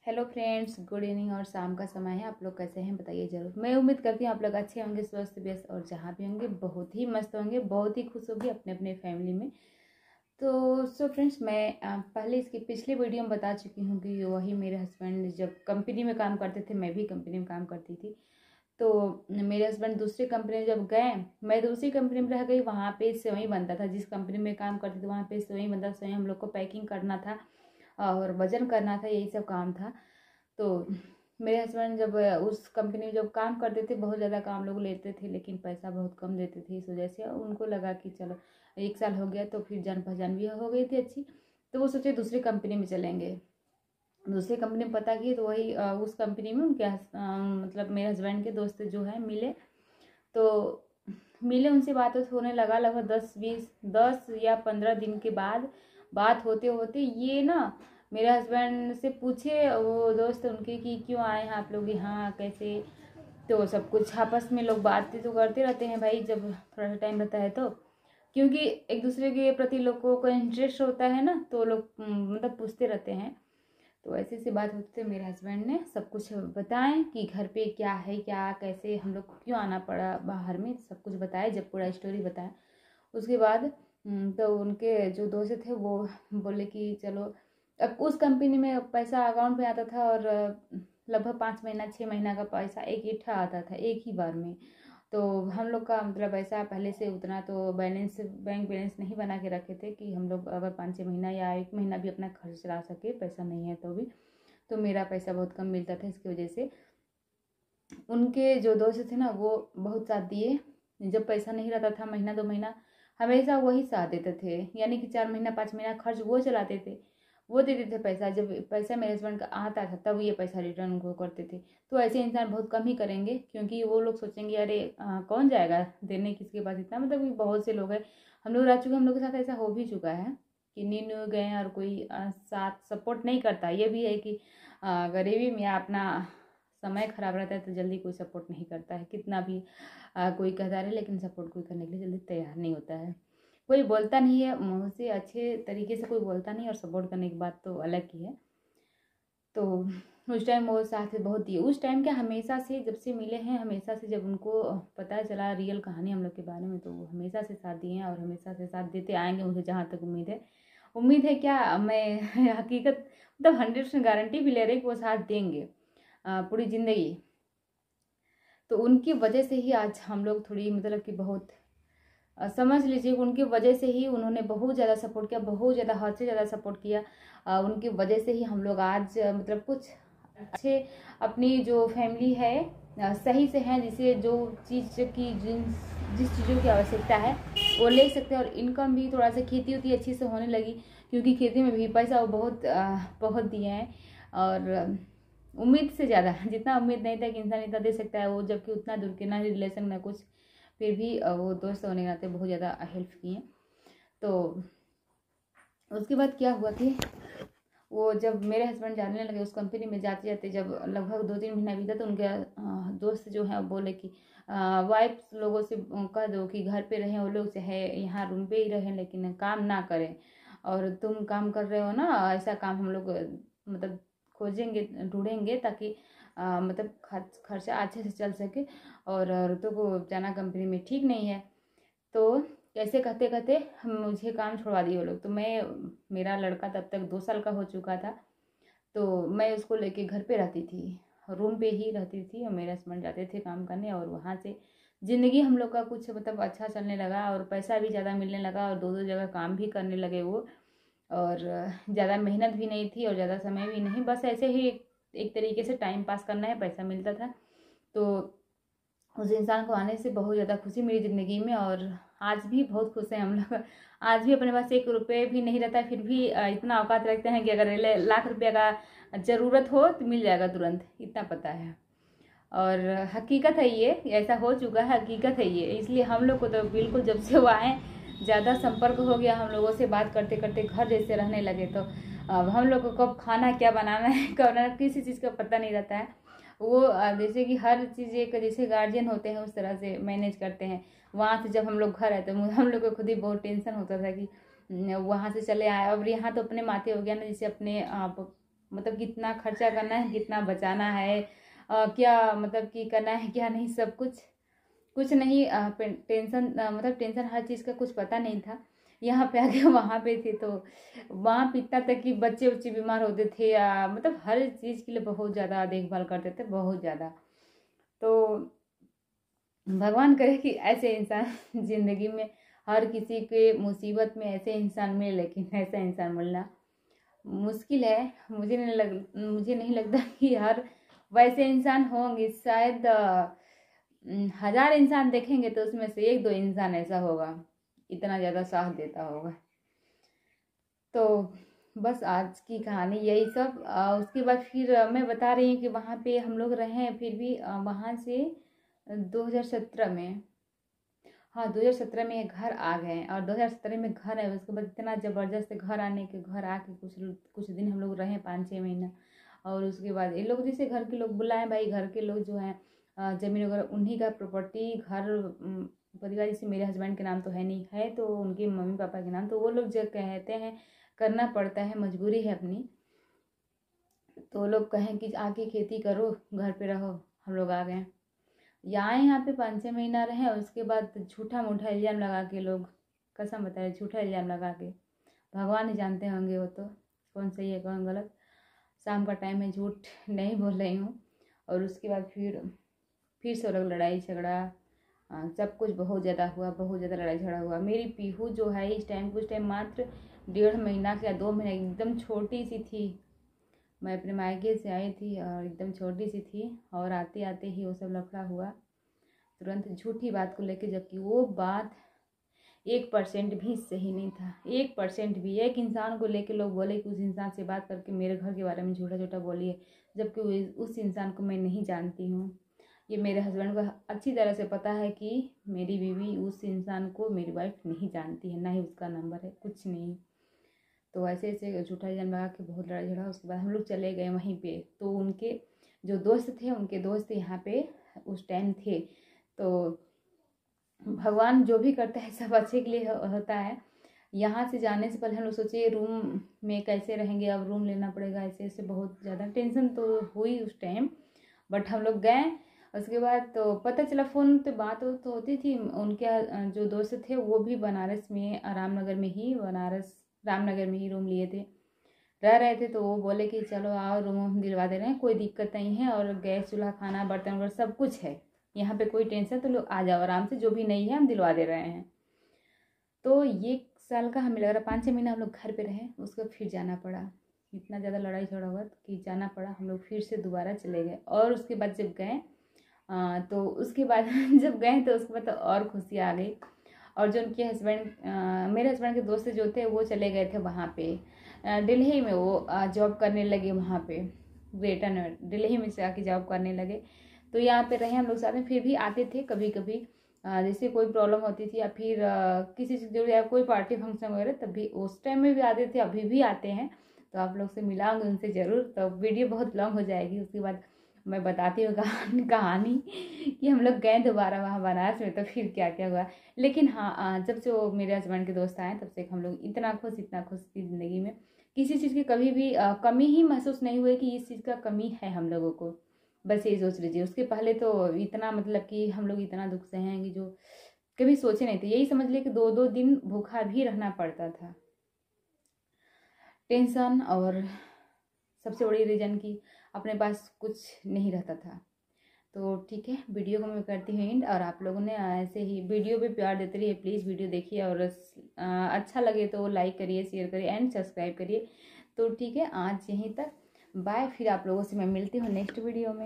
Hello friends, good evening और शाम का समय है। आप लोग कैसे हैं बताइए ज़रूर। मैं उम्मीद करती हूँ आप लोग अच्छे होंगे, स्वस्थ व्यस्त और जहाँ भी होंगे बहुत ही मस्त होंगे, बहुत ही खुश होंगे अपने अपने फैमिली में। तो फ्रेंड्स, मैं पहले इसकी पिछले वीडियो में बता चुकी हूँ कि वही मेरे हस्बैंड जब कंपनी में काम करते थे, मैं भी कंपनी में काम करती थी। तो मेरे हस्बैंड दूसरी कंपनी में जब गए, मैं दूसरी कंपनी में रह गई। वहाँ पे सेवई बनता था, जिस कंपनी में काम करती थी वहाँ पे सेवई बनता था। सेवई हम लोग को पैकिंग करना था और वजन करना था, यही सब काम था। तो मेरे हस्बैंड जब उस कंपनी में जब काम करते थे, बहुत ज़्यादा काम लोग लेते थे लेकिन पैसा बहुत कम देते थे। इस वजह से उनको लगा कि चलो 1 साल हो गया तो फिर जान पहचान भी हो गई थी अच्छी, तो वो सोचे दूसरी कंपनी में चलेंगे। दूसरी कंपनी में पता किए तो वही उस कंपनी में उनके मतलब मेरे हस्बैंड के दोस्त जो है मिले। तो मिले, उनसे बात होने लगा लगभग 10 या 15 दिन के बाद। बात होते होते ये ना मेरे हस्बैंड से पूछे वो दोस्त उनके कि क्यों आए हैं आप लोग यहाँ, कैसे। तो सब कुछ आपस में लोग बातें तो करते रहते हैं भाई, जब थोड़ा सा टाइम रहता है तो, क्योंकि एक दूसरे के प्रति लोगों को इंटरेस्ट होता है ना, तो लोग मतलब पूछते रहते हैं। तो ऐसे से बात होती थी। मेरे हस्बैंड ने सब कुछ बताएं कि घर पे क्या है, क्या कैसे हम लोग को क्यों आना पड़ा बाहर में, सब कुछ बताया। जब पूरा स्टोरी बताया उसके बाद तो उनके जो दोस्त थे वो बोले कि चलो। अब उस कंपनी में पैसा अकाउंट में आता था और लगभग 5 महीना 6 महीना का पैसा एक इकट्ठा आता था एक ही बार में। तो हम लोग का मतलब ऐसा पहले से उतना तो बैंक बैलेंस नहीं बना के रखे थे कि हम लोग अगर 5-6 महीना या 1 महीना भी अपना खर्च चला सके, पैसा नहीं है तो भी। तो मेरा पैसा बहुत कम मिलता था, इसकी वजह से उनके जो दोस्त थे ना वो बहुत साथ दिए। जब पैसा नहीं रहता था महीना 2 महीना, हमेशा वही साथ देते थे। यानी कि 4 महीना 5 महीना खर्च वो चलाते थे, वो देते थे पैसा। जब पैसा मेरे हस्बैंड का आता था तब ये पैसा रिटर्न उनको करते थे। तो ऐसे इंसान बहुत कम ही करेंगे, क्योंकि वो लोग सोचेंगे अरे कौन जाएगा देने किसके पास इतना। मतलब कि बहुत से लोग हैं, हम लोग रह चुके, हम लोग के साथ ऐसा हो भी चुका है कि न्यू गए और कोई साथ सपोर्ट नहीं करता। ये भी है कि गरीबी में अपना समय खराब रहता है तो जल्दी कोई सपोर्ट नहीं करता है। कितना भी कोई कहता रहे लेकिन सपोर्ट कोई करने के लिए जल्दी तैयार नहीं होता है। कोई बोलता नहीं है मुँह से, अच्छे तरीके से कोई बोलता नहीं, और सपोर्ट करने की बात तो अलग ही है। तो उस टाइम वो साथ बहुत दिए। उस टाइम क्या, हमेशा से जब से मिले हैं, हमेशा से जब उनको पता चला रियल कहानी हम लोग के बारे में, तो वो हमेशा से साथ दिए हैं और हमेशा से साथ देते आएंगे, मुझे जहाँ तक उम्मीद है। उम्मीद है क्या, मैं हकीकत मतलब 100% गारंटी भी ले रही कि वो साथ देंगे पूरी ज़िंदगी। तो उनकी वजह से ही आज हम लोग थोड़ी मतलब कि बहुत समझ लीजिए, उनकी वजह से ही उन्होंने बहुत ज़्यादा सपोर्ट किया, बहुत ज़्यादा, हद से ज़्यादा सपोर्ट किया। उनकी वजह से ही हम लोग आज मतलब कुछ अच्छे अपनी जो फैमिली है सही से हैं, जिसे जो चीज़ की जिस चीज़ों की आवश्यकता है वो ले सकते हैं। और इनकम भी थोड़ा सा खेती उती अच्छी से होने लगी, क्योंकि खेती में भी पैसा वो बहुत दिए हैं। और उम्मीद से ज़्यादा, जितना उम्मीद नहीं था कि इंसान इतना दे सकता है वो, जबकि उतना दूर के ना रिलेशन ना कुछ, फिर भी वो दोस्त होने के नाते बहुत ज़्यादा हेल्प किए। तो उसके बाद क्या हुआ कि वो जब मेरे हस्बैंड जाने लगे उस कंपनी में, जाते जाते जब लगभग 2-3 महीना बीता तो उनके दोस्त जो हैं बोले कि वाइफ लोगों से कह दो कि घर पे रहें, वो लोग चाहे यहाँ रूम पे ही रहें लेकिन काम ना करें। और तुम काम कर रहे हो ना, ऐसा काम हम लोग मतलब खोजेंगे, ढूंढेंगे, ताकि मतलब खर्चा अच्छे से चल सके। और औरतों को जाना कंपनी में ठीक नहीं है। तो कैसे कहते कहते हम मुझे काम छुड़वा दिए वो लोग। तो मैं, मेरा लड़का तब तक 2 साल का हो चुका था, तो मैं उसको लेके घर पे रहती थी, रूम पे ही रहती थी, और मेरे हस्बैंड जाते थे काम करने। और वहाँ से ज़िंदगी हम लोग का कुछ मतलब अच्छा चलने लगा और पैसा भी ज़्यादा मिलने लगा, और 2-2 जगह काम भी करने लगे वो। और ज़्यादा मेहनत भी नहीं थी और ज़्यादा समय भी नहीं, बस ऐसे ही एक तरीके से टाइम पास करना है, पैसा मिलता था। तो उस इंसान को आने से बहुत ज़्यादा खुशी मिली ज़िंदगी में, और आज भी बहुत खुश हैं हम लोग। आज भी अपने पास 1 रुपये भी नहीं रहता है, फिर भी इतना औकात रखते हैं कि अगर लाख रुपये का ज़रूरत हो तो मिल जाएगा तुरंत, इतना पता है। और हकीकत है ये, ऐसा हो चुका है, हकीकत है ये। इसलिए हम लोग को तो बिल्कुल, जब से वो आए ज़्यादा संपर्क हो गया हम लोगों से, बात करते करते घर जैसे रहने लगे। तो अब हम लोग को कब खाना क्या बनाना है, कब बनाना, किसी चीज़ का पता नहीं रहता है। वो जैसे कि हर चीज़ एक जैसे गार्जियन होते हैं उस तरह से मैनेज करते हैं। वहाँ से जब हम लोग घर आए तो हम लोग को खुद ही बहुत टेंशन होता था कि वहाँ से चले आए, अब यहाँ तो अपने माथे हो गया ना, जैसे अपने आप मतलब कितना खर्चा करना है, कितना बचाना है, क्या मतलब कि करना है क्या नहीं, सब कुछ नहीं। टेंशन मतलब टेंशन हर चीज़ का कुछ पता नहीं था। यहाँ पे आके वहाँ पे थे तो वहाँ पे इतना तक कि बच्चे उच्चे बीमार होते थे, या मतलब हर चीज़ के लिए बहुत ज़्यादा देखभाल करते थे, बहुत ज़्यादा। तो भगवान करे कि ऐसे इंसान ज़िंदगी में हर किसी के मुसीबत में ऐसे इंसान मिले, लेकिन ऐसा इंसान मिलना मुश्किल है। मुझे नहीं लगता कि हर वैसे इंसान होंगे। शायद 1000 इंसान देखेंगे तो उसमें से 1-2 इंसान ऐसा होगा, इतना ज़्यादा साथ देता होगा। तो बस आज की कहानी यही सब। उसके बाद फिर मैं बता रही हूँ कि वहाँ पे हम लोग रहे हैं, फिर भी वहाँ से 2017 में, हाँ 2017 में घर आ गए। और 2017 में घर आए, उसके बाद इतना ज़बरदस्त घर आके कुछ दिन हम लोग रहे, 5-6 महीना। और उसके बाद ये लोग जैसे घर के लोग बुलाएं, भाई घर के लोग जो हैं ज़मीन वगैरह उन्हीं का प्रॉपर्टी घर परिवार, जैसे मेरे हस्बैंड के नाम तो है नहीं, है तो उनके मम्मी पापा के नाम, तो वो लोग जो कहते हैं करना पड़ता है, मजबूरी है अपनी। तो लोग कहें कि आके खेती करो, घर पे रहो, हम लोग आ गए। यहाँ पे 5-6 महीना रहे, और उसके बाद झूठा मूठा इल्ज़ाम लगा के लोग, कसम बता रहे, झूठा इल्ज़ाम लगा के, भगवान ही जानते होंगे वो तो कौन सही है कौन गलत। शाम का टाइम है, झूठ नहीं बोल रही हूँ। और उसके बाद फिर से लोग लड़ाई झगड़ा, सब कुछ बहुत ज़्यादा हुआ, बहुत ज़्यादा लड़ाई झगड़ा हुआ। मेरी पीहू जो है इस टाइम कुछ टाइम मात्र 1.5 महीना या 2 महीने, एकदम छोटी सी थी। मैं अपने मायके से आई थी और एकदम छोटी सी थी, और आते आते ही वो सब लफड़ा हुआ तुरंत झूठी बात को लेके, जबकि वो बात 1% भी सही नहीं था। 1% भी एक इंसान को लेके लोग बोले कि उस इंसान से बात करके मेरे घर के बारे में झूठा झूठा बोलिए, जबकि उस इंसान को मैं नहीं जानती हूँ। ये मेरे हस्बैंड को अच्छी तरह से पता है कि मेरी बीवी उस इंसान को मेरी वाइफ नहीं जानती है, ना ही उसका नंबर है, कुछ नहीं। तो ऐसे ऐसे झूठा इल्ज़ाम लगा के बहुत लड़ाई झगड़ा। उसके बाद हम लोग चले गए वहीं पे। तो उनके जो दोस्त थे, उनके दोस्त यहाँ पे उस टाइम थे। तो भगवान जो भी करता है सब अच्छे के लिए होता है। यहाँ से जाने से पहले हम लोग सोचे रूम में कैसे रहेंगे, अब रूम लेना पड़ेगा, ऐसे ऐसे बहुत ज़्यादा टेंशन तो हुई उस टाइम। बट हम लोग गए। उसके बाद तो पता चला, फ़ोन पे बात तो होती थी। उनके जो दोस्त थे वो भी बनारस में, रामनगर में ही रूम लिए थे, रह रहे थे। तो वो बोले कि चलो आओ रूम हम दिलवा दे रहे हैं, कोई दिक्कत नहीं है, और गैस चूल्हा खाना बर्तन वगैरह सब कुछ है यहाँ पे, कोई टेंशन, तो लोग आ जाओ आराम से, जो भी नहीं है हम दिलवा दे रहे हैं। तो ये साल का हमें लग रहा 5-6 महीना हम लोग घर पे रहे। उसको फिर जाना पड़ा, इतना ज़्यादा लड़ाई झगड़ा हुआ कि जाना पड़ा। हम लोग फिर से दोबारा चले गए। और उसके बाद जब गए तो उसके बाद जब गए तो उसके बाद तो और खुशी आ गई। और जो उनके मेरे हस्बैंड के दोस्त जो थे वो चले गए थे वहाँ पे दिल्ली में, वो जॉब करने लगे वहाँ पे, ग्रेटर नोएडा दिल्ली में से आके जॉब करने लगे। तो यहाँ पे रहे हम लोग साथ में। फिर भी आते थे कभी कभी, जैसे कोई प्रॉब्लम होती थी या फिर किसी चीज़ जरूरी या कोई पार्टी फंक्शन वगैरह, तब भी उस टाइम में भी आते थे, अभी भी आते हैं। तो आप लोग से मिलाऊंगी उनसे ज़रूर। तो वीडियो बहुत लॉन्ग हो जाएगी। उसके बाद मैं बताती हूँ कहानी कि हम लोग गए दोबारा वहाँ बनारस में, तो फिर क्या क्या हुआ। लेकिन हाँ, जब से वो मेरे हस्बैंड के दोस्त आए तब से हम लोग इतना खुश थी ज़िंदगी में, किसी चीज़ की कभी भी कमी ही महसूस नहीं हुई कि इस चीज़ का कमी है हम लोगों को। बस ये सोच लीजिए। उसके पहले तो इतना मतलब कि हम लोग इतना दुख से हैं कि जो कभी सोचे नहीं थे। यही समझ लिए कि 2-2 दिन भूखा भी रहना पड़ता था, टेंशन, और सबसे बड़ी रीज़न कि अपने पास कुछ नहीं रहता था। तो ठीक है, वीडियो को मैं करती हूँ एंड। और आप लोगों ने ऐसे ही वीडियो पे प्यार देते रहिए, प्लीज़ वीडियो देखिए, और अच्छा लगे तो लाइक करिए, शेयर करिए एंड सब्सक्राइब करिए। तो ठीक है, आज यहीं तक, बाय। फिर आप लोगों से मैं मिलती हूँ नेक्स्ट वीडियो में।